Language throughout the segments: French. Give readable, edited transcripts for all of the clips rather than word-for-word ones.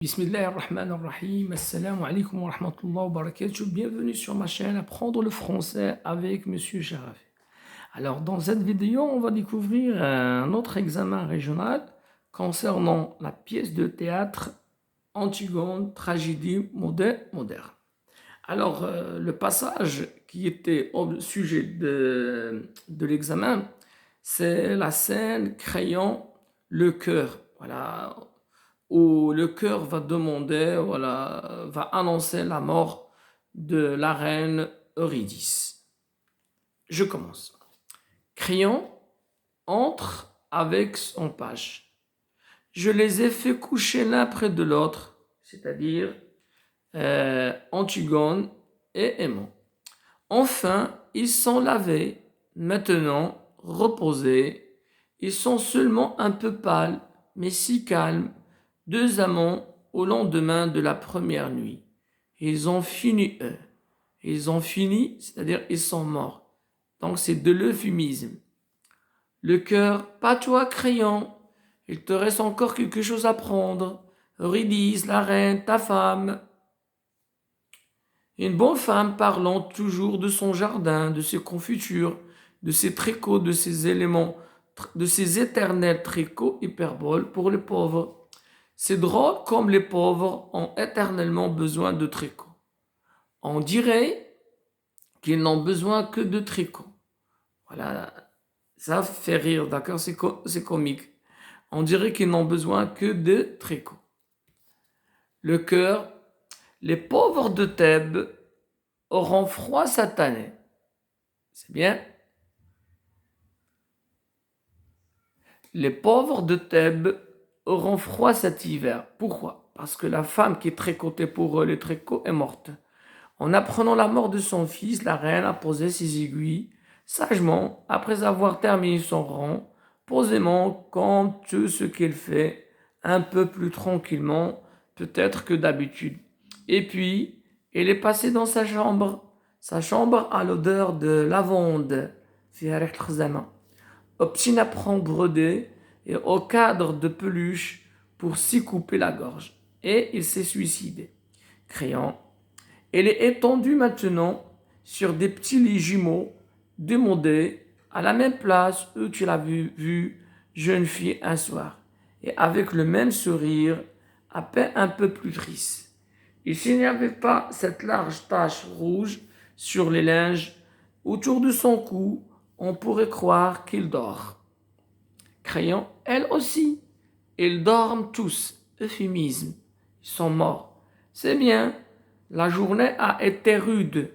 Bismillahirrahmanirrahim. Assalamu alaikum wa rahmatullahi wa barakatuh. Bienvenue sur ma chaîne Apprendre le français avec Monsieur Sharaf. Alors, dans cette vidéo, on va découvrir un autre examen régional concernant la pièce de théâtre Antigone, tragédie moderne. Alors, le passage qui était au sujet de l'examen, c'est la scène créant le cœur. Voilà, où le cœur va demander, va annoncer la mort de la reine Eurydice. Je commence. Créon entre avec son page. Je les ai fait coucher l'un près de l'autre, c'est-à-dire Antigone et Aimant. Enfin, ils sont lavés, maintenant reposés. Ils sont seulement un peu pâles, mais si calmes. Deux amants au lendemain de la première nuit. Ils ont fini eux. Ils ont fini, c'est-à-dire ils sont morts. Donc c'est de l'euphémisme. Le cœur, pas toi, Créon. Il te reste encore quelque chose à prendre. Eurydice, la reine, ta femme. Une bonne femme parlant toujours de son jardin, de ses confitures, de ses tricots, de ses éléments, de ses éternels tricots hyperboles pour les pauvres. C'est drôle comme les pauvres ont éternellement besoin de tricots. On dirait qu'ils n'ont besoin que de tricots. Voilà, ça fait rire, d'accord, c'est comique. On dirait qu'ils n'ont besoin que de tricots. Le cœur, les pauvres de Thèbes auront froid cette année. C'est bien. Les pauvres de Thèbes auront froid cet hiver. Pourquoi? Parce que la femme qui tricotait pour eux les tricots est morte. En apprenant la mort de son fils, la reine a posé ses aiguilles, sagement, après avoir terminé son rang, posément, comme tout ce qu'elle fait, un peu plus tranquillement, peut-être que d'habitude. Et puis, elle est passée dans sa chambre. Sa chambre a l'odeur de lavande, au petit napperon brodé et au cadre de peluche pour s'y couper la gorge. Et il s'est suicidé. Créon. Elle est étendue maintenant sur des petits lits jumeaux, démodés, à la même place où tu l'as vue, jeune fille, un soir, et avec le même sourire, à peine un peu plus triste. Et s'il n'y avait pas cette large tache rouge sur les linges, autour de son cou, on pourrait croire qu'il dort. Créon, elle aussi. Ils dorment tous, euphémisme. Ils sont morts. C'est bien. La journée a été rude.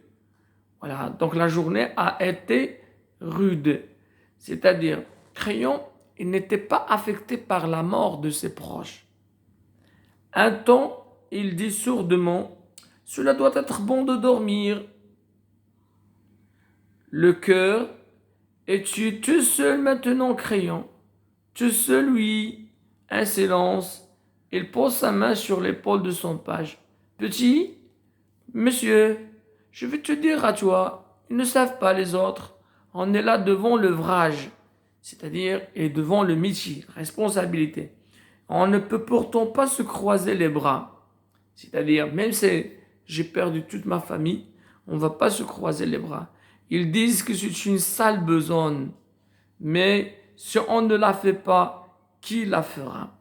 Voilà, donc la journée a été rude. C'est-à-dire, Créon, il n'était pas affecté par la mort de ses proches. Un temps, il dit sourdement, « Cela doit être bon de dormir. » Le cœur, « Es-tu tout seul maintenant, Créon? » Tout seul, oui. Un silence. Il pose sa main sur l'épaule de son page. « Petit, monsieur, je vais te dire à toi, ils ne savent pas les autres. On est là devant l'œuvrage, c'est-à-dire et devant le métier, responsabilité. On ne peut pourtant pas se croiser les bras. C'est-à-dire, même si j'ai perdu toute ma famille, on ne va pas se croiser les bras. Ils disent que c'est une sale besogne, mais si on ne la fait pas, qui la fera?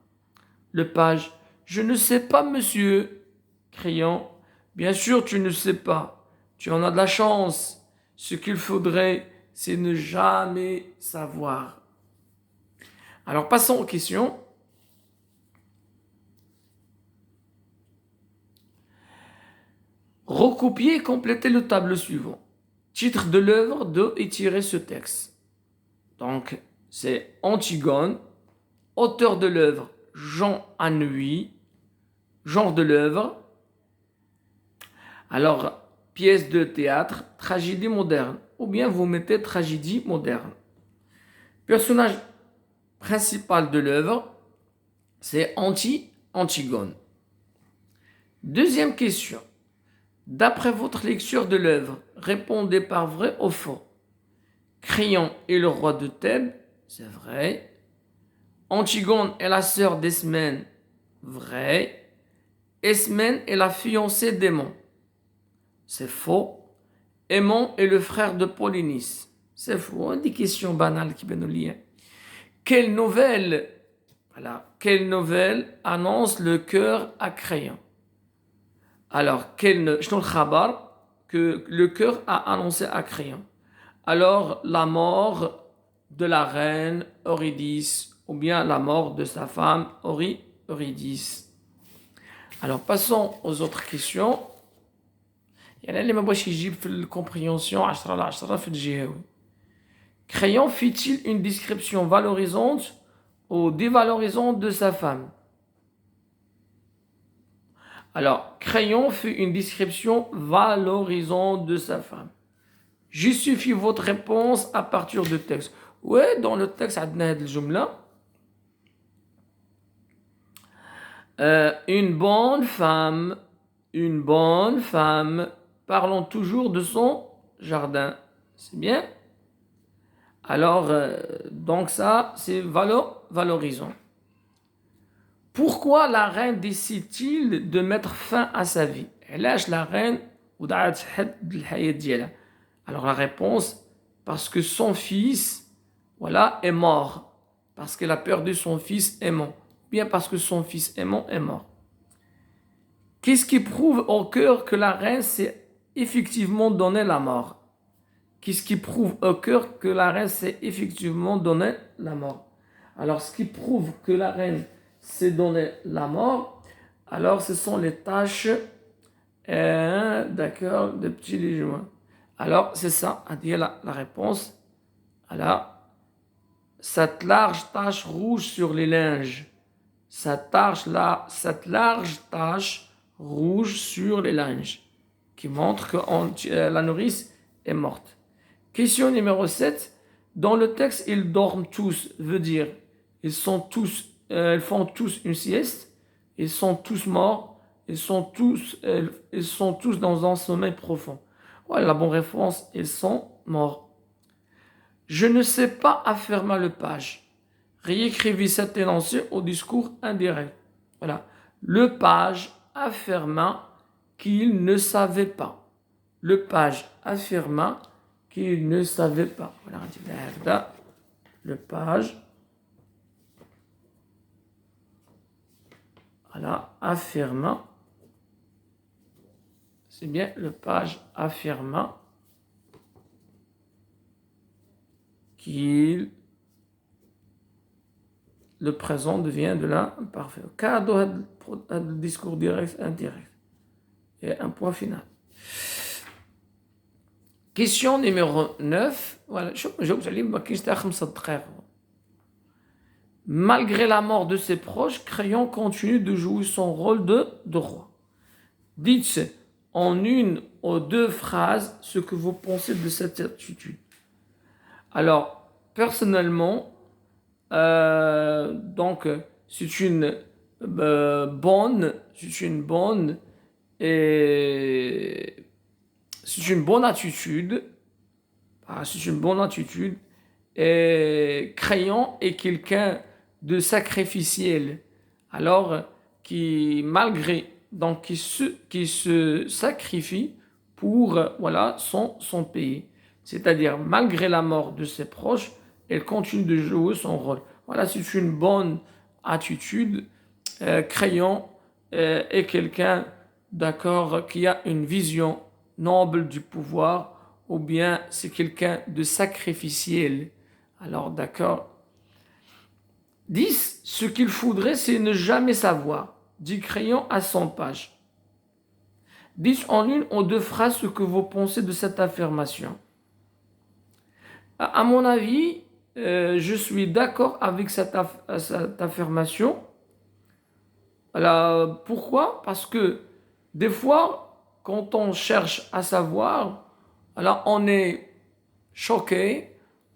Le page, je ne sais pas, monsieur. Criant, bien sûr, tu ne sais pas. Tu en as de la chance. Ce qu'il faudrait, c'est ne jamais savoir. Alors, passons aux questions. Recopier et compléter le tableau suivant. Titre de l'œuvre de et tirer ce texte. Donc, c'est Antigone. Auteur de l'œuvre, Jean Anouilh. Genre de l'œuvre. Alors, pièce de théâtre, tragédie moderne. Ou bien vous mettez tragédie moderne. Personnage principal de l'œuvre, c'est Antigone. Deuxième question. D'après votre lecture de l'œuvre, répondez par vrai ou faux. Créon est le roi de Thèbes, c'est vrai. Antigone est la sœur d'Ismène, vrai. Esmen est la fiancée d'Aimon. C'est faux. Aimon est le frère de Polynice. C'est faux. Des questions banales qui viennent nous lier. Quelle nouvelle annonce le cœur à Créon? Alors, que le cœur a annoncé à Créon? Alors, la mort de la reine Eurydice, ou bien la mort de sa femme Eurydice. Alors, passons aux autres questions. يعني اللي ما بغاش يجيب في الكومبريhension 10 على 10 في الجهوي. Créon fit-il une description valorisante ou dévalorisante de sa femme? Alors, Créon fait une description valorisante de sa femme. Justifie votre réponse à partir du texte. Ouais, dans le texte, عندنا هذه الجملة. Une bonne femme, parlons toujours de son jardin. C'est bien? Alors, donc ça, c'est valorisant. Pourquoi la reine décide-t-il de mettre fin à sa vie? علاش la reine ودعت حد الحياة ديالها? Alors la réponse, parce que son fils, voilà, est mort. Parce qu'elle a perdu son fils aimant. Bien parce que son fils aimant est mort. Qu'est-ce qui prouve au cœur que la reine s'est effectivement donné la mort? Qu'est-ce qui prouve au cœur que la reine s'est effectivement donné la mort? Alors, ce qui prouve que la reine s'est donné la mort, alors ce sont les tâches, d'accord, de petits légumes. Alors, c'est ça, à dire la réponse. Alors, cette large tache rouge sur les linges. Cette large tache rouge sur les linges qui montre que la nourrice est morte. Question numéro 7. Dans le texte, ils dorment tous, veut dire ils font tous une sieste, ils sont tous morts, ils sont tous dans un sommeil profond. Voilà la bonne réponse, ils sont morts. Je ne sais pas, affirma le page. Réécrivez cet énoncé au discours indirect. Voilà. Le page affirma qu'il ne savait pas. Le page affirma qu'il ne savait pas. Voilà. Le page, voilà, affirma. C'est bien, le page affirma qu'il le présent devient de l'imparfait. Cadeau le discours direct indirect. Et un point final. Question numéro 9. Voilà, malgré la mort de ses proches, Créon continue de jouer son rôle de roi. Dites en une ou deux phrases ce que vous pensez de cette attitude. Alors, personnellement, donc, c'est une bonne attitude. C'est une bonne attitude. Et Créon est quelqu'un de sacrificiel. Alors, qui se sacrifie pour voilà son pays. C'est-à-dire, malgré la mort de ses proches, elle continue de jouer son rôle. Voilà, c'est une bonne attitude. Créon est quelqu'un, d'accord, qui a une vision noble du pouvoir, ou bien c'est quelqu'un de sacrificiel. Alors, d'accord. 10. Ce qu'il faudrait, c'est ne jamais savoir, dit Créon à son page. 10 en une ou deux phrases ce que vous pensez de cette affirmation. À mon avis, je suis d'accord avec cette affirmation. Alors, pourquoi? Parce que des fois, quand on cherche à savoir, alors on est choqué,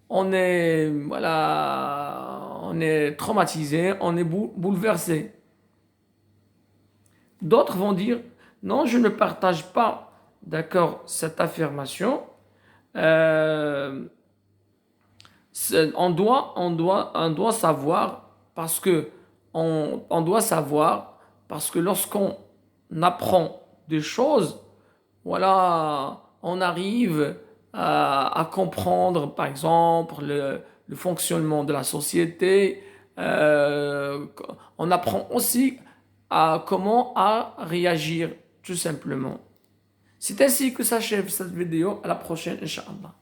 on est traumatisé, on est bouleversé. D'autres vont dire, non, je ne partage pas, d'accord, cette affirmation. On doit savoir parce que lorsqu'on apprend des choses, voilà, on arrive à comprendre, par exemple, le fonctionnement de la société. On apprend aussi comment à réagir, tout simplement. C'est ainsi que s'achève cette vidéo. À la prochaine, Inch'Allah.